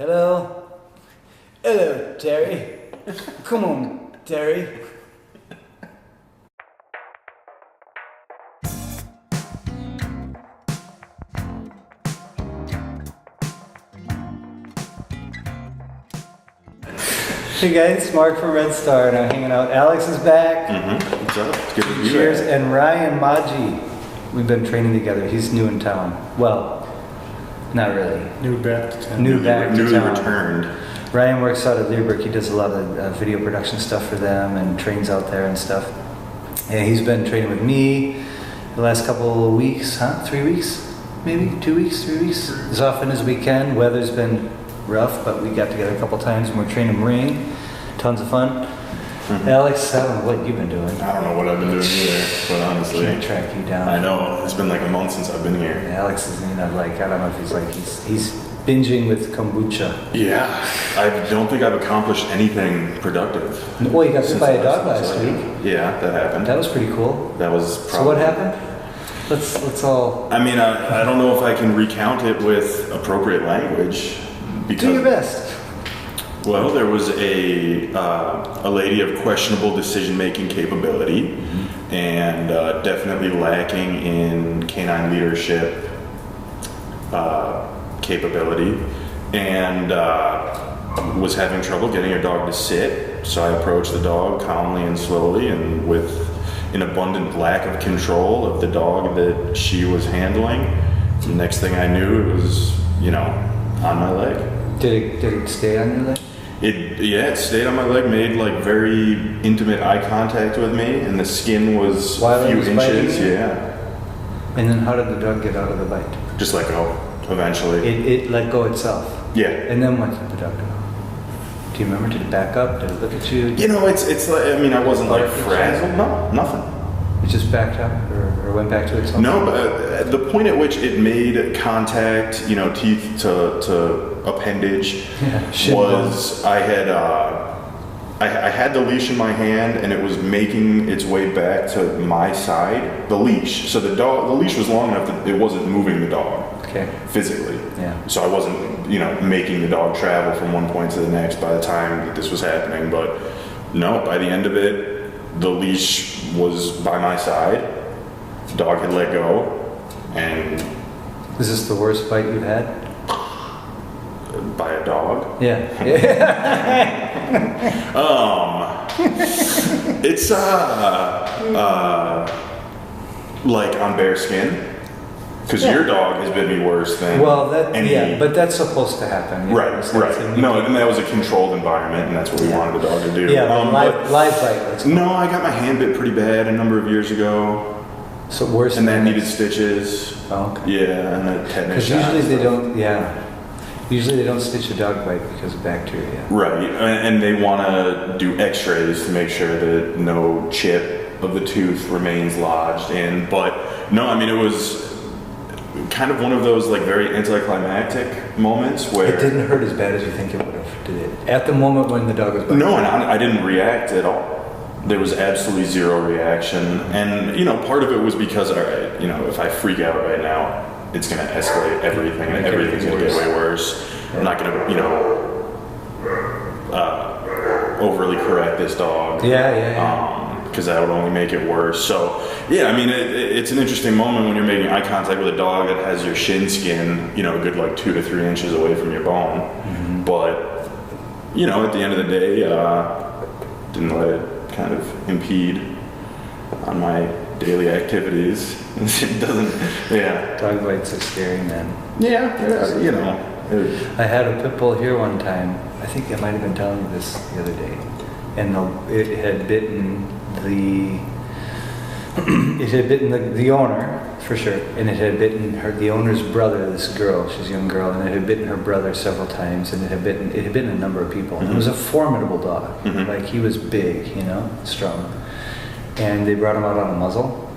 Hello? Hello, Terry. Come on, Terry. Hey guys, Mark from Red Star, and I'm hanging out. Alex is back. What's up? It's good to be Cheers. here. And Ryan Maciej. We've been training together. He's new in town. Well, not really. New back to town. Newly returned. Ryan works out at Lieberg. He does a lot of video production stuff for them and trains out there and stuff. And he's been training with me the last couple of weeks, 3 weeks? Maybe 2 weeks, 3 weeks? As often as we can. Weather's been rough, but we got together a couple times and we're training ring. Tons of fun. Alex, I don't know what you've been doing. I don't know what I've been doing either, but honestly. Can't track you down. I know. It's been like a month since I've been here. Alex is, I don't know if he's binging with kombucha. Yeah. I don't think I've accomplished anything productive. Well, you got bit by a dog last week. Yeah, that happened. That was pretty cool. That was probably... So what happened? Let's all... I mean, I don't know if I can recount it with appropriate language. Because, do your best. Well, there was a lady of questionable decision-making capability and definitely lacking in canine leadership capability, and was having trouble getting her dog to sit. So I approached the dog calmly and slowly, and with an abundant lack of control of the dog that she was handling. The next thing I knew, it was, on my leg. Did it stay on your leg? It stayed on my leg, made like very intimate eye contact with me, and the skin was While a few it was biting inches. you? Yeah. And then how did the dog get out of the bite? Just let go, eventually. It let go itself. Yeah. And then what did the dog do? Do you remember? Did it back up? Did it look at you? It's like, I mean, I wasn't like Bark at you? frazzled. No, nothing. It just backed up or went back to itself? No, but the point at which it made contact, teeth to appendage, was I had the leash in my hand and it was making its way back to my side. The leash. So the leash was long enough that it wasn't moving the dog. Okay. Physically. Yeah. So I wasn't, making the dog travel from one point to the next by the time that this was happening. But no, by the end of it, the leash was by my side. The dog had let go, and Is this the worst bite you've had? by a dog. Yeah. It's like on bare skin. Because your dog has bit me worse than any... but that's supposed to happen. Right. No, and that was a controlled environment, and that's what we wanted the dog to do. Yeah, live bite. No, I got my hand bit pretty bad a number of years ago. So worse And than that needed stitches. Oh, okay. Yeah, and a tetanus shot. Because usually they don't stitch a dog bite because of bacteria. Right, and they want to do x-rays to make sure that no chip of the tooth remains lodged in. But no, I mean, it was kind of one of those like very anticlimactic moments where... It didn't hurt as bad as you think it would have, did it? At the moment when the dog was biting? No, and I didn't react at all. There was absolutely zero reaction. And, part of it was because, all right, if I freak out right now, it's going to escalate everything, and everything's going to get way worse. Yeah. I'm not going to, overly correct this dog. Yeah. Because that would only make it worse. So, yeah, I mean, it's an interesting moment when you're making eye contact with a dog that has your shin skin, a good like 2 to 3 inches away from your bone. Mm-hmm. But, at the end of the day, didn't let it kind of impede on my daily activities. It doesn't, yeah. Dog bites are scary, man. Yeah, I had a pit bull here one time. I think I might have been telling you this the other day. And it had bitten the owner, for sure. And it had bitten the owner's brother, this girl, she's a young girl, and it had bitten her brother several times, and it had bitten a number of people. And it was a formidable dog. Mm-hmm. Like, he was big, strong. And they brought him out on a muzzle.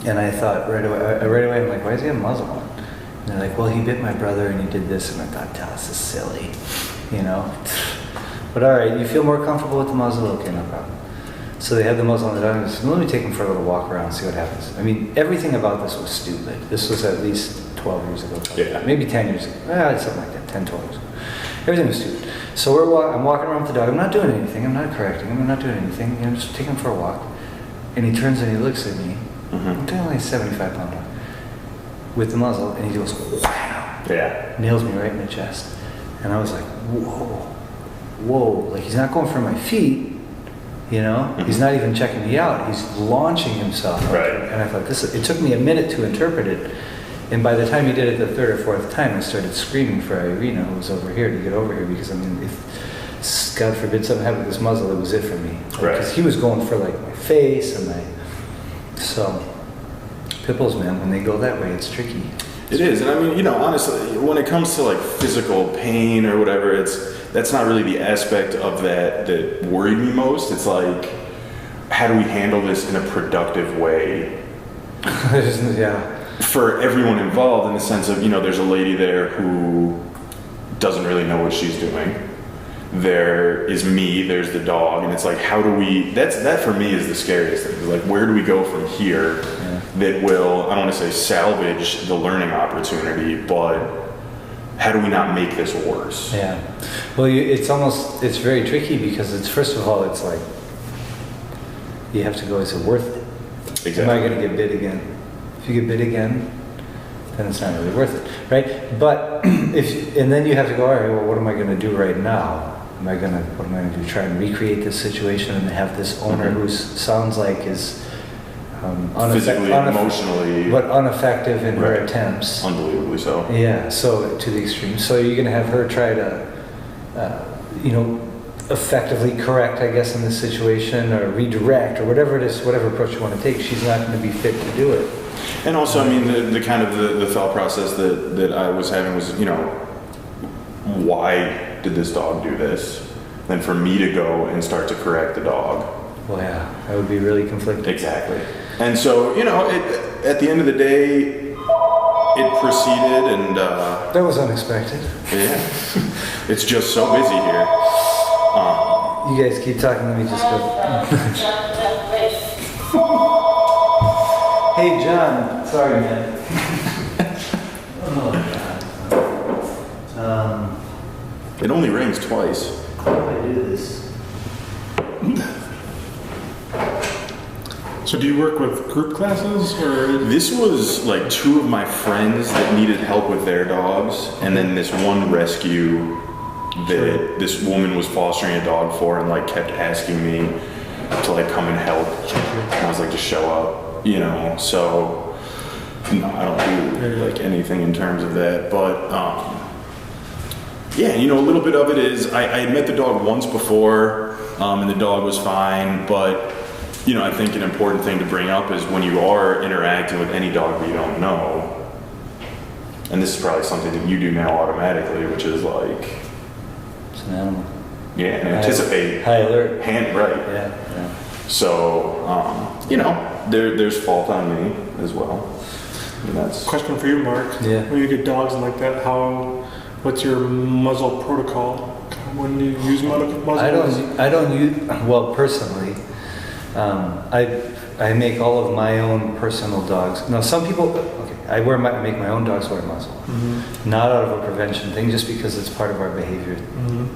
And I thought right away, I'm like, why does he have a muzzle on? And they're like, well, he bit my brother and he did this. And I thought, this is silly, But all right, you feel more comfortable with the muzzle? Okay, no problem. So they had the muzzle on the dog and said, let me take him for a little walk around, see what happens. I mean, everything about this was stupid. This was at least 12 years ago. Yeah. Maybe 10 years ago. Something like that, 10 toes. Everything was stupid. So I'm walking around with the dog. I'm not doing anything. I'm not correcting him. I'm not doing anything. You know, just taking him for a walk. And he turns and he looks at me. I'm doing like a 75-pound dog with the muzzle, and he goes, wow. Yeah. Nails me right in the chest. And I was like, whoa. Like, he's not going for my feet. You know, he's not even checking me out. He's launching himself. Right. And I thought, it took me a minute to interpret it. And by the time he did it the third or fourth time, I started screaming for Irina, who was over here, to get over here. Because, I mean, if, God forbid, something happened with this muzzle, it was it for me. Because he was going for, like, my face and my... So, pit bulls, man, when they go that way, it's tricky. It is. And I mean, you know, honestly, when it comes to, like, physical pain or whatever, that's not really the aspect of that worried me most. It's like, how do we handle this in a productive way? Yeah. For everyone involved, in the sense of, you know, there's a lady there who doesn't really know what she's doing. There is me, there's the dog, and it's like, how do we, that for me is the scariest thing. Like, where do we go from here that will, I don't want to say salvage the learning opportunity, but how do we not make this worse? Yeah. Well, it's very tricky because it's, first of all, it's like, you have to go, is it worth it? Exactly. Am I going to get bit again? If you get bit again, then it's not really worth it, right? But and then you have to go, all right, well, what am I going to do right now? What am I going to do? Try and recreate this situation and have this owner who sounds like is physically, emotionally, but ineffective in her attempts. Unbelievably so. Yeah, so to the extreme. So you're going to have her try to, effectively correct, I guess, in this situation, or redirect, or whatever it is, whatever approach you want to take. She's not going to be fit to do it. And also, I mean, the kind of the thought process that I was having was, you know, why did this dog do this? Then for me to go and start to correct the dog. Well, yeah, that would be really conflicting. Exactly. And so, you know, at the end of the day, it proceeded, and that was unexpected. Yeah, it's just so busy here. You guys keep talking. Let me just go. Hey, John. Sorry, man. Oh, God. It only rings twice. How do I do this? So do you work with group classes, or? This was like two of my friends that needed help with their dogs, and then this one rescue that this woman was fostering a dog for, and like kept asking me to like come and help. And I was like, just show up, you know. So no, I don't do like anything in terms of that, but yeah, you know, a little bit of it is I had met the dog once before, and the dog was fine, but you know, I think an important thing to bring up is when you are interacting with any dog that you don't know, and this is probably something that you do now automatically, which is like, it's an animal. Yeah, and anticipate. High alert. Right. Yeah. So, you know, there's fault on me as well. And that's question for you, Mark. Yeah. When you get dogs like that, what's your muzzle protocol? When you use muzzles? I don't use, well, personally, I make all of my own personal dogs. Now, some people, okay, I make my own dogs wear a muzzle. Mm-hmm. Not out of a prevention thing, just because it's part of our behavior. Mm-hmm.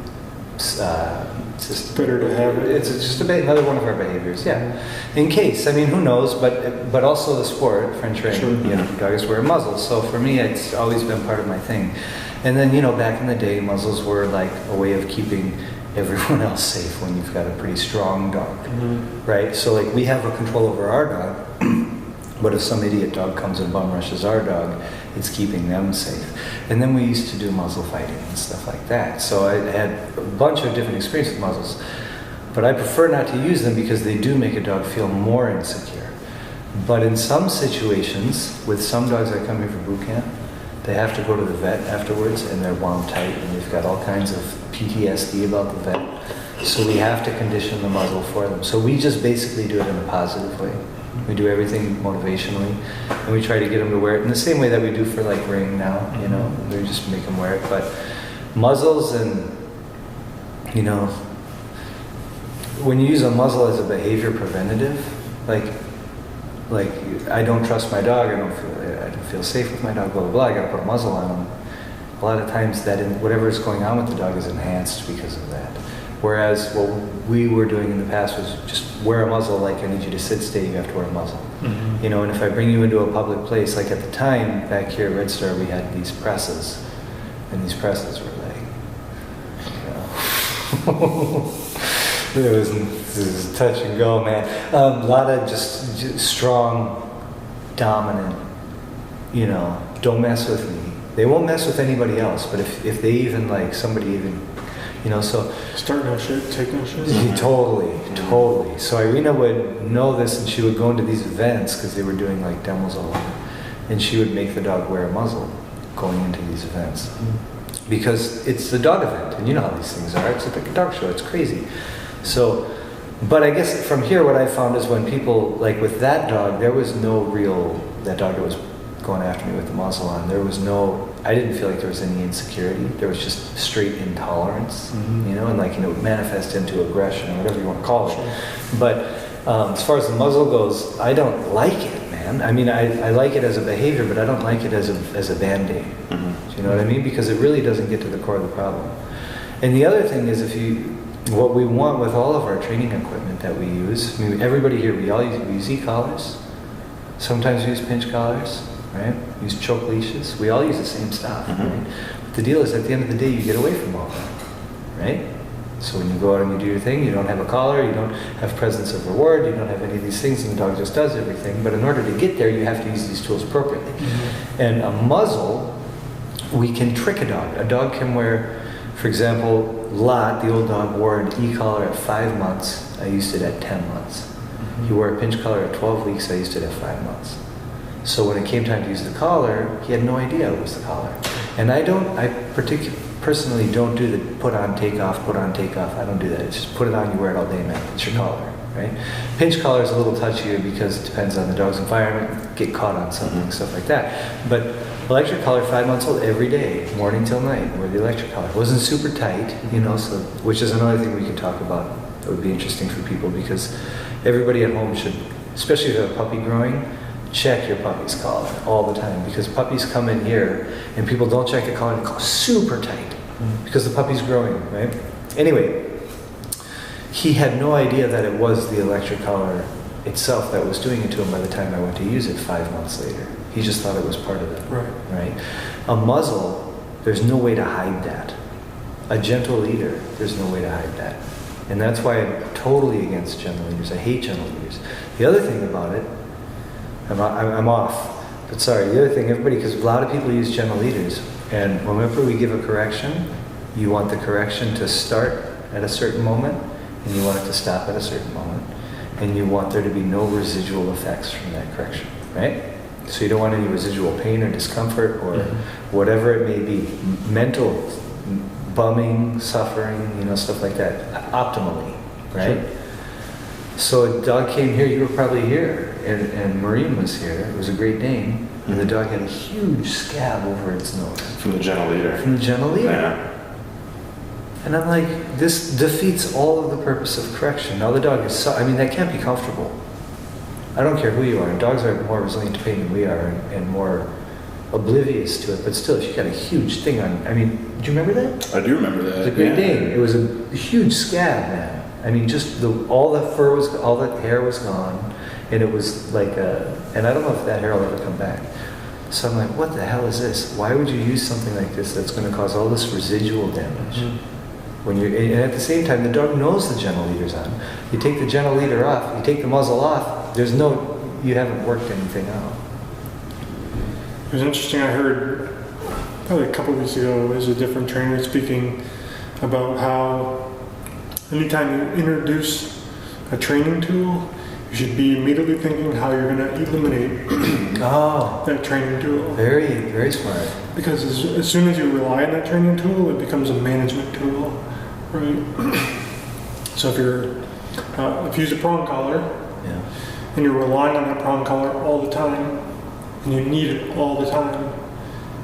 It's better to have it. It's just another one of our behaviors, yeah. In case, I mean, who knows? But also the sport, French ring, sure. You know, dogs wear muzzles. So for me, it's always been part of my thing. And then, you know, back in the day, muzzles were like a way of keeping everyone else safe when you've got a pretty strong dog, right? So like we have a control over our dog, but if some idiot dog comes and bum rushes our dog, it's keeping them safe. And then we used to do muzzle fighting and stuff like that. So I had a bunch of different experiences with muzzles, but I prefer not to use them because they do make a dog feel more insecure. But in some situations, with some dogs that come here for boot camp, they have to go to the vet afterwards and they're wound tight and they've got all kinds of PTSD about the vet. So we have to condition the muzzle for them. So we just basically do it in a positive way. We do everything motivationally and we try to get them to wear it in the same way that we do for like ring now, you know, we just make them wear it. But muzzles and, you know, when you use a muzzle as a behavior preventative, like I don't trust my dog, I don't feel safe with my dog, blah, blah, blah, I gotta put a muzzle on him. a lot of times whatever is going on with the dog is enhanced because of that. Whereas what we were doing in the past was just wear a muzzle, like I need you to sit, stay, you have to wear a muzzle. Mm-hmm. You know, and if I bring you into a public place, like at the time back here at Red Star, we had these presses, and these presses were like, you know, it was touch and go, man. A lot of just strong, dominant, you know, don't mess with me. They won't mess with anybody else, but if they even like somebody even, you know, so. Start no shit, take no shit. Totally. So Irina would know this, and she would go into these events because they were doing like demos all over, and she would make the dog wear a muzzle going into these events because it's the dog event, and you know how these things are. It's like a dog show. It's crazy. So, but I guess from here, what I found is when people like with that dog, there was no real that dog that was going after me with the muzzle on. There was no. I didn't feel like there was any insecurity. There was just straight intolerance, you know, and like, you know, it would manifest into aggression or whatever you want to call it. Sure. But as far as the muzzle goes, I don't like it, man. I mean, I like it as a behavior, but I don't like it as a band-aid. Mm-hmm. Do you know what I mean? Because it really doesn't get to the core of the problem. And the other thing is what we want with all of our training equipment that we use, I mean, everybody here, we use e-collars. Sometimes we use pinch collars. Right? We use choke leashes. We all use the same stuff. Mm-hmm. Right? But the deal is, at the end of the day, you get away from all that, right? So when you go out and you do your thing, you don't have a collar, you don't have presence of reward, you don't have any of these things, and the dog just does everything. But in order to get there, you have to use these tools appropriately. Mm-hmm. And a muzzle, we can trick a dog. A dog can wear, for example, Lot, the old dog, wore an e-collar at 5 months. I used it at 10 months. Mm-hmm. He wore a pinch collar at 12 weeks. I used it at 5 months. So when it came time to use the collar, he had no idea it was the collar. And I personally don't do the put on, take off. I don't do that. It's just put it on, you wear it all day, man. It's your collar, right? Pinch collar is a little touchier because it depends on the dog's environment, get caught on something, stuff like that. But electric collar, 5 months old, every day, morning till night, wear the electric collar. It wasn't super tight, you know, so, which is another thing we can talk about that would be interesting for people, because everybody at home should, especially if you have a puppy growing, check your puppy's collar all the time, because puppies come in here and people don't check the collar and it goes super tight because the puppy's growing, right? Anyway, he had no idea that it was the electric collar itself that was doing it to him by the time I went to use it 5 months later. He just thought it was part of it, right? A muzzle, there's no way to hide that. A gentle leader, there's no way to hide that. And that's why I'm totally against gentle leaders. I hate gentle leaders. The other thing about it, I'm off. But sorry, the other thing, everybody, because a lot of people use gentle leaders, and whenever we give a correction, you want the correction to start at a certain moment, and you want it to stop at a certain moment, and you want there to be no residual effects from that correction, right? So you don't want any residual pain or discomfort or whatever it may be, mental bumming, suffering, you know, stuff like that, optimally, right? Sure. So a dog came here, you were probably here, and Marine was here. It was a Great Dane, and the dog had a huge scab over its nose. From the gentle leader. From the gentle leader. Yeah. And I'm like, this defeats all of the purpose of correction. Now the dog is, that can't be comfortable. I don't care who you are. Dogs are more resilient to pain than we are, and more oblivious to it. But still, if you got a huge thing on, do you remember that? I do remember that. It was a Great Dane. It was a huge scab, man. Just all the fur was, all the hair was gone, and it was like and I don't know if that hair will ever come back. So I'm like, what the hell is this? Why would you use something like this that's going to cause all this residual damage? When and at the same time, the dog knows the gentle leader's on. You take the gentle leader off, you take the muzzle off, you haven't worked anything out. It was interesting, I heard probably a couple of weeks ago, there's a different trainer speaking about how anytime you introduce a training tool, you should be immediately thinking how you're going to eliminate that training tool. Very, very smart. Because as soon as you rely on that training tool, it becomes a management tool, right? So if you use a prong collar, and you're relying on that prong collar all the time, and you need it all the time,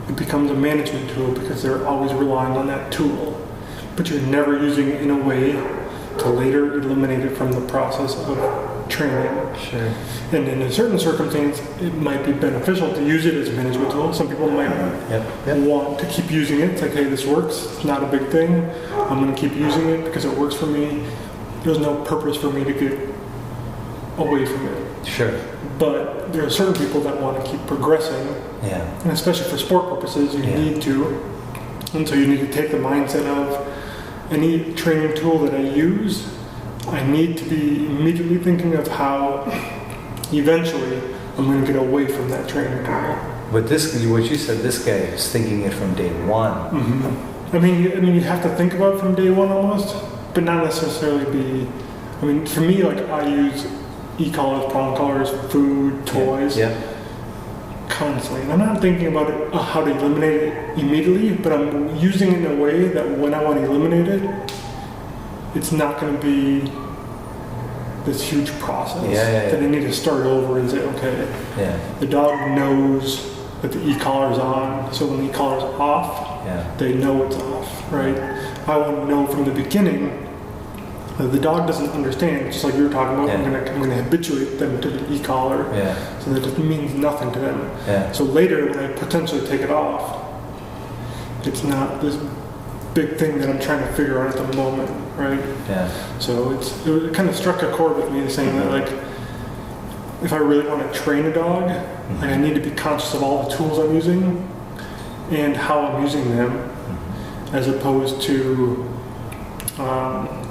it becomes a management tool because they're always relying on that tool. But you're never using it in a way to later eliminate it from the process of training. Sure. And in a certain circumstance, it might be beneficial to use it as a management tool. Some people might want to keep using it. It's like, hey, this works. It's not a big thing. I'm going to keep using it because it works for me. There's no purpose for me to get away from it. Sure. But there are certain people that want to keep progressing. Yeah. And especially for sport purposes, you need to. And so you need to take the mindset of any training tool that I use, I need to be immediately thinking of how eventually I'm going to get away from that training tool. But what you said, this guy is thinking it from day one. I mean, you have to think about it from day one almost, but not necessarily be. I mean, for me, like I use e-collars, prong collars, food, toys, constantly, and I'm not thinking about it, how to eliminate it immediately, but I'm using it in a way that when I want to eliminate it, it's not going to be this huge process that I need to start over and say, okay, the dog knows that the e-collar is on, so when the e-collar is off, they know it's off, right? I want to know from the beginning that the dog doesn't understand, just like you were talking about, I'm going to habituate them to the e-collar so that it means nothing to them. So later, when I potentially take it off, it's not this big thing that I'm trying to figure out at the moment, right? So it kind of struck a chord with me saying that, like, if I really want to train a dog, like I need to be conscious of all the tools I'm using and how I'm using them, as opposed to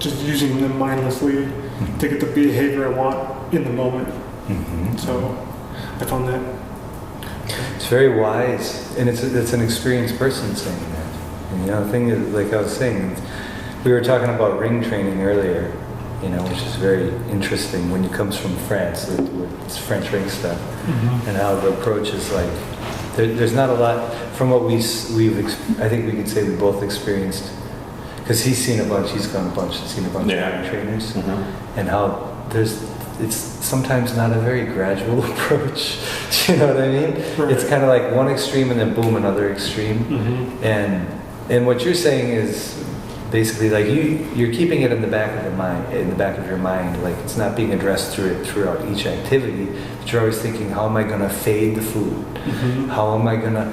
just using them mindlessly to get the behavior I want in the moment. So I found that it's very wise, and it's an experienced person saying that. And, the thing is, like I was saying, we were talking about ring training earlier, which is very interesting when it comes from France. It's French ring stuff, and how the approach is like. There's not a lot from what I think we can say we both experienced. Because he's seen a bunch, he's gone a bunch, and seen a bunch of ring trainers, and how it's sometimes not a very gradual approach. Do you know what I mean? Right. It's kind of like one extreme and then boom, another extreme. And what you're saying is basically like you're keeping it in the back of your mind, like it's not being addressed throughout each activity, but you're always thinking, how am I going to fade the food? How am I going to,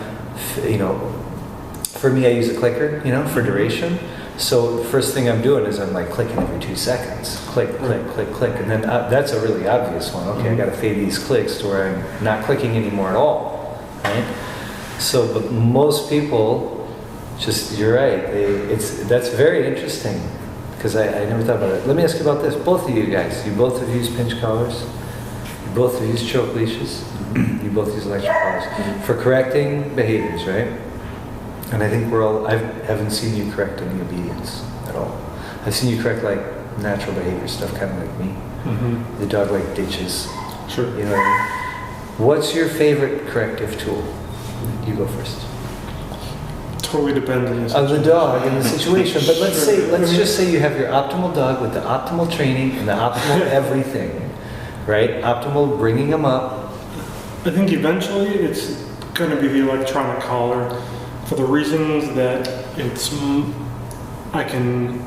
for me, I use a clicker, for duration. So the first thing I'm doing is I'm like clicking every 2 seconds. Click, click, click, click. And then that's a really obvious one. Okay, I got to fade these clicks to where I'm not clicking anymore at all. Right? So, but most people, you're right. That's very interesting because I never thought about it. Let me ask you about this. Both of you guys, you both have used pinch collars. You both have used choke leashes. You both use electric collars for correcting behaviors, right? And I think I haven't seen you correct any obedience at all. I've seen you correct like natural behavior stuff, kind of like me. The dog like ditches. Sure. You know what I mean? What's your favorite corrective tool? You go first. Totally depends on the dog and the situation. But let's just say you have your optimal dog with the optimal training and the optimal everything, right? Optimal bringing them up. I think eventually it's going to be the electronic collar. For the reasons that I can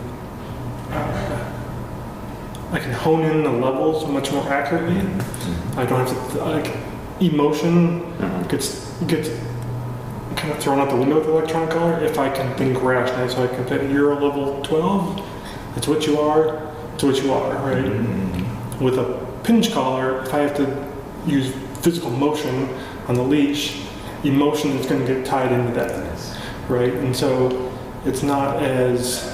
hone in the levels much more accurately. I don't have to emotion gets kind of thrown out the window with the electronic collar if I can think rationally. So I can say you're a level 12. That's what you are. It's what you are, right? With a pinch collar, if I have to use physical motion on the leash, emotion is going to get tied into that, right? And so it's not as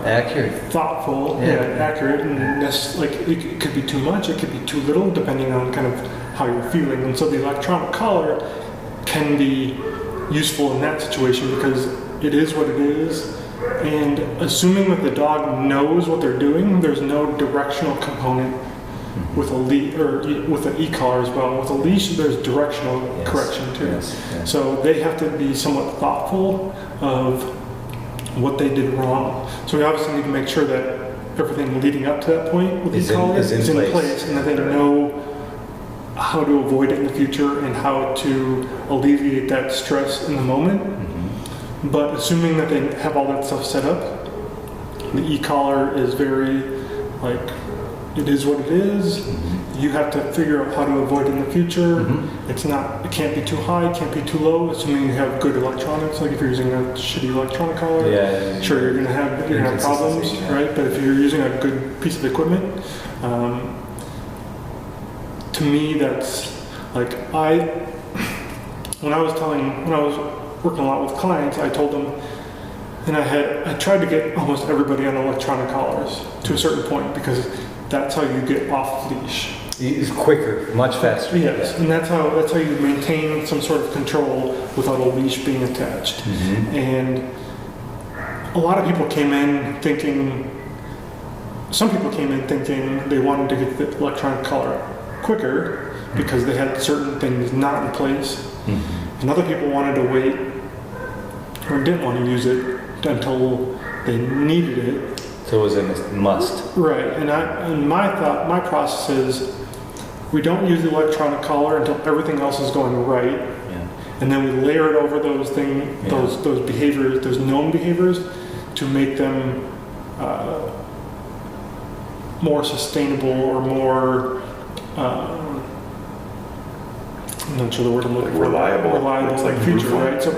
accurate, thoughtful, accurate, and like it could be too much, it could be too little, depending on kind of how you're feeling. And so the electronic collar can be useful in that situation because it is what it is. And assuming that the dog knows what they're doing, there's no directional component with a leash or with an e-collar as well. With a leash, there's directional correction too. So they have to be somewhat thoughtful of what they did wrong. So we obviously need to make sure that everything leading up to that point with e-collar is in place, and that they know how to avoid it in the future and how to alleviate that stress in the moment. But assuming that they have all that stuff set up, the e-collar is very like. It is what it is. you have to figure out how to avoid in the future. It can't be too high, it can't be too low, assuming you have good electronics. Like if you're using a shitty electronic collar, sure, you're gonna have problems, right? But if you're using a good piece of equipment, to me, that's like when I was working a lot with clients, I told them, and I tried to get almost everybody on electronic collars to a certain point, because that's how you get off leash. It's quicker, much faster. Yes, and that's how you maintain some sort of control without a leash being attached. And a lot of people came in thinking, some people came in thinking they wanted to get the electronic collar quicker because they had certain things not in place. And other people wanted to wait or didn't want to use it until they needed it. So it was a must. Right, and my process is, we don't use the electronic collar until everything else is going right, and then we layer it over those those behaviors, those known behaviors, to make them more sustainable or more. I'm not sure the word I'm looking for. Reliable It's like future, right? So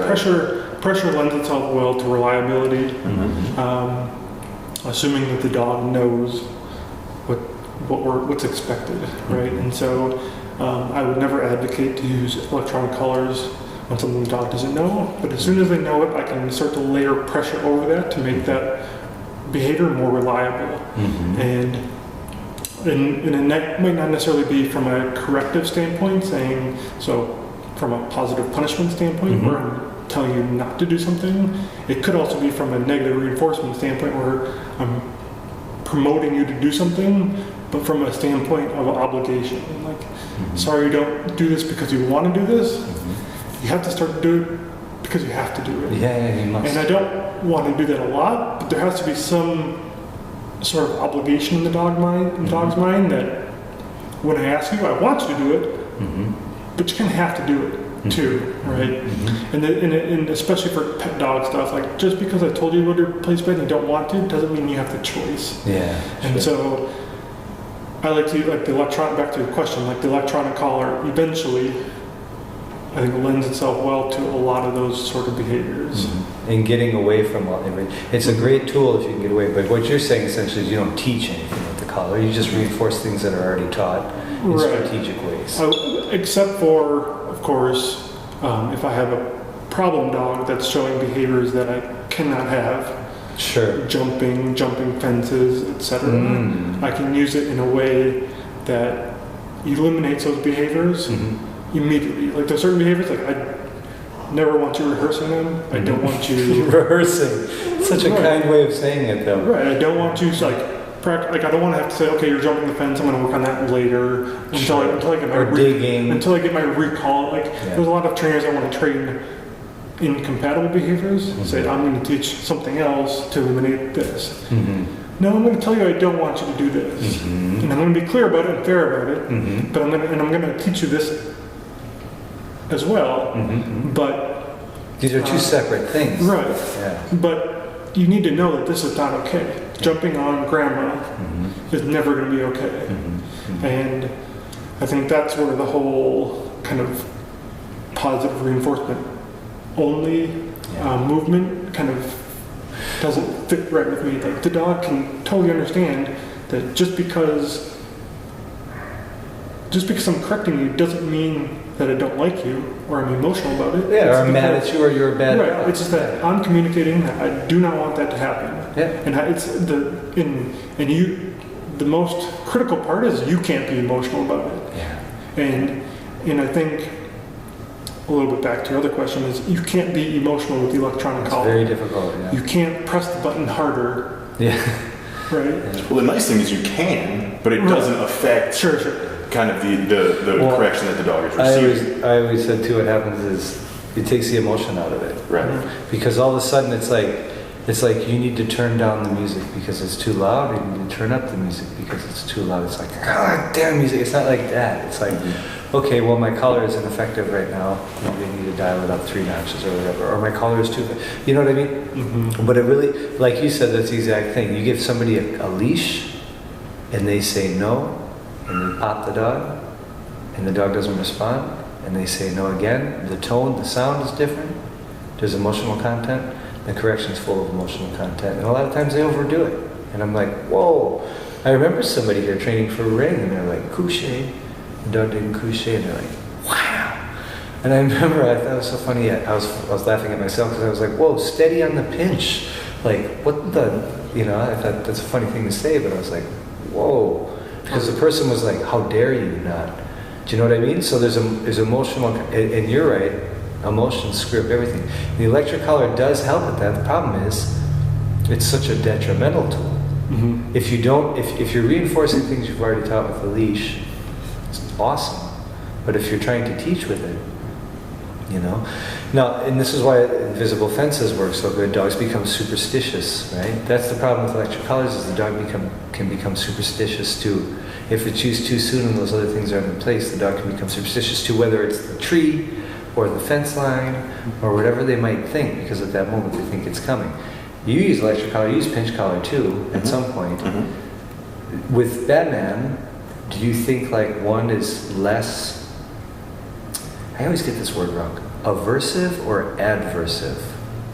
pressure lends itself well to reliability, assuming that the dog knows what's expected, right? And so I would never advocate to use electronic collars on something the dog doesn't know, but as soon as they know it, I can start to layer pressure over that to make that behavior more reliable. And it might not necessarily be from a corrective standpoint, from a positive punishment standpoint, where I'm telling you not to do something. It could also be from a negative reinforcement standpoint, where I'm promoting you to do something, but from a standpoint of obligation. Like, sorry, you don't do this because you want to do this. You have to start to do it because you have to do it. You must. And I don't want to do that a lot, but there has to be some sort of obligation in the dog's mind that when I ask you, I want you to do it, but you kind of have to do it too, right? And especially for pet dog stuff, like just because I told you to go to place bed and you don't want to, doesn't mean you have the choice. And so I like to back to your question, like the electronic collar eventually, I think, lends itself well to a lot of those sort of behaviors. And getting away from it's a great tool if you can get away, but what you're saying essentially is you don't teach anything with the collar, you just reinforce things that are already taught in strategic ways. Except for, of course, if I have a problem dog that's showing behaviors that I cannot have, jumping fences, etc. I can use it in a way that eliminates those behaviors immediately. Like there's certain behaviors, like I never want you rehearsing them. I don't want you rehearsing. Such a kind way of saying it, though. Right. I don't want you I don't want to have to say, okay, you're jumping the fence. I'm going to work on that later until I get my digging. Until I get my recall. There's a lot of trainers that want to train incompatible behaviors. Say, I'm going to teach something else to eliminate this. No, I'm going to tell you I don't want you to do this, and I'm going to be clear about it and fair about it. But I'm going to teach you this as well. But these are two separate things, right? But you need to know that this is not okay. Jumping on grandma is never going to be okay. And I think that's where the whole kind of positive reinforcement only movement kind of doesn't fit right with me. Like the dog can totally understand that just because I'm correcting you doesn't mean that I don't like you or I'm emotional about it. Or I'm mad at you or you're a bad dog. It's just that I'm communicating that I do not want that to happen. And the most critical part is you can't be emotional about it. And I think a little bit back to your other question is you can't be emotional with the electronic collar. It's very difficult. You can't press the button harder. Right. Well, the nice thing is you can, but it doesn't affect kind of the correction that the dog is receiving. I always said too, what happens is it takes the emotion out of it. Because all of a sudden it's like you need to turn down the music because it's too loud, and you need to turn up the music because it's too loud. It's like, God damn music. It's not like that. It's like, okay, well, my collar isn't effective right now. Maybe I need to dial it up 3 notches or whatever. Or my collar is too big. You know what I mean? But it really, like you said, that's the exact thing. You give somebody a leash and they say no, and they pop the dog, and the dog doesn't respond, and they say no again, the tone, the sound is different, there's emotional content, the correction's full of emotional content, and a lot of times they overdo it. And I'm like, whoa. I remember somebody here training for a ring, and they're like, couché. The dog didn't couché, and they're like, wow. And I remember, I thought it was so funny, I was laughing at myself, because I was like, whoa, steady on the pinch. Like, what the, I thought that's a funny thing to say, but I was like, whoa. Because the person was like, how dare you not? Do you know what I mean? So there's emotional, and you're right, emotions screw up everything. The electric collar does help with that. The problem is, it's such a detrimental tool. Mm-hmm. If you're reinforcing things you've already taught with the leash, it's awesome. But if you're trying to teach with it, Now, and this is why invisible fences work so good. Dogs become superstitious, right? That's the problem with electric collars, is the dog can become superstitious too. If it's used too soon and those other things aren't in place, the dog can become superstitious too, whether it's the tree or the fence line or whatever they might think, because at that moment they think it's coming. You use electric collar, you use pinch collar too, at some point. Mm-hmm. With Batman, do you think like one is less, I always get this word wrong, aversive or adversive?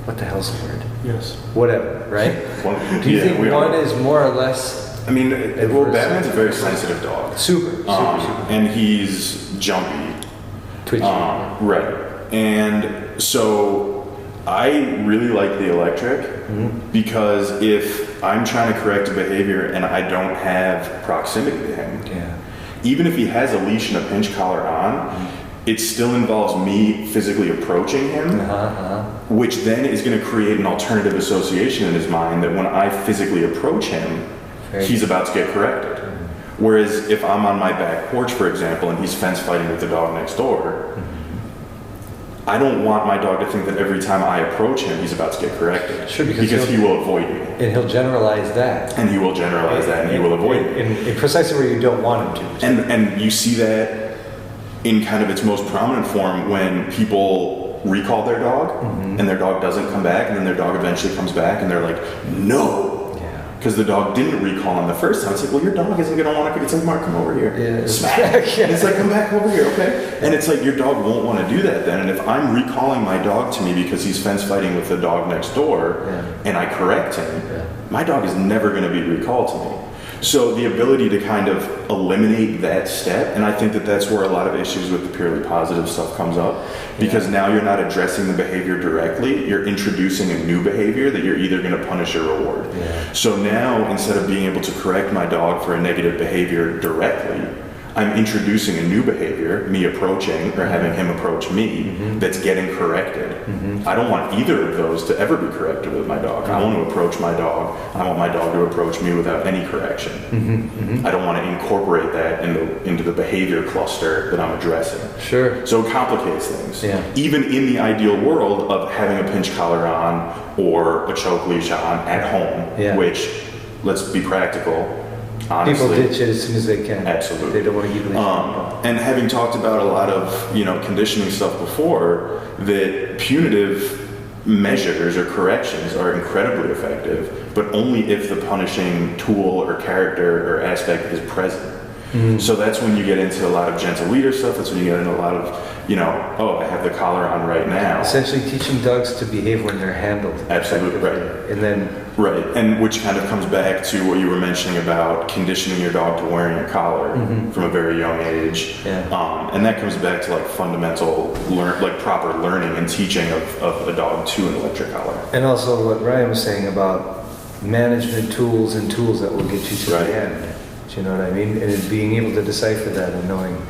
What the hell's the word? Yes. Whatever, right? Do you think one is more or less? I mean, Batman's a very sensitive dog. Super. And he's jumpy. Twitchy. Right. And so I really like the electric because if I'm trying to correct a behavior and I don't have proximity to him, even if he has a leash and a pinch collar on, it still involves me physically approaching him, which then is going to create an alternative association in his mind that when I physically approach him, he's about to get corrected. Whereas if I'm on my back porch, for example, and he's fence fighting with the dog next door, I don't want my dog to think that every time I approach him, he's about to get corrected. Sure, because he will avoid me. And he'll generalize that. And he will generalize that, and he will avoid me. In precisely where you don't want him to. And you see that in kind of its most prominent form when people recall their dog, and their dog doesn't come back, and then their dog eventually comes back, and they're like, no! Because the dog didn't recall him the first time. It's like, well, your dog isn't going to want to. It's like, Mark, come over here. Yeah. Smack. It's like, come back over here, okay? And it's like, your dog won't want to do that then. And if I'm recalling my dog to me because he's fence fighting with the dog next door, and I correct him, my dog is never going to be recalled to me. So the ability to kind of eliminate that step, and I think that that's where a lot of issues with the purely positive stuff comes up, because now you're not addressing the behavior directly, you're introducing a new behavior that you're either going to punish or reward. So now, instead of being able to correct my dog for a negative behavior directly, I'm introducing a new behavior, me approaching or having him approach me, that's getting corrected. I don't want either of those to ever be corrected with my dog. I want to approach my dog. I want my dog to approach me without any correction. I don't want to incorporate that into the behavior cluster that I'm addressing. Sure. So it complicates things. Even in the ideal world of having a pinch collar on or a choke leash on at home, which, let's be practical, honestly, people ditch it as soon as they can. Absolutely. They don't want to keep leash on. And having talked about a lot of conditioning stuff before, that punitive measures or corrections are incredibly effective, but only if the punishing tool or character or aspect is present. So that's when you get into a lot of gentle leader stuff. That's when you get into a lot of, I have the collar on right now. Essentially teaching dogs to behave when they're handled. Absolutely, right. And then... Right, and which kind of comes back to what you were mentioning about conditioning your dog to wearing a collar from a very young age. And that comes back to like fundamental, proper learning and teaching of a dog to an electric collar. And also what Ryan was saying about management tools and tools that will get you to the end. Do you know what I mean? And being able to decipher that and knowing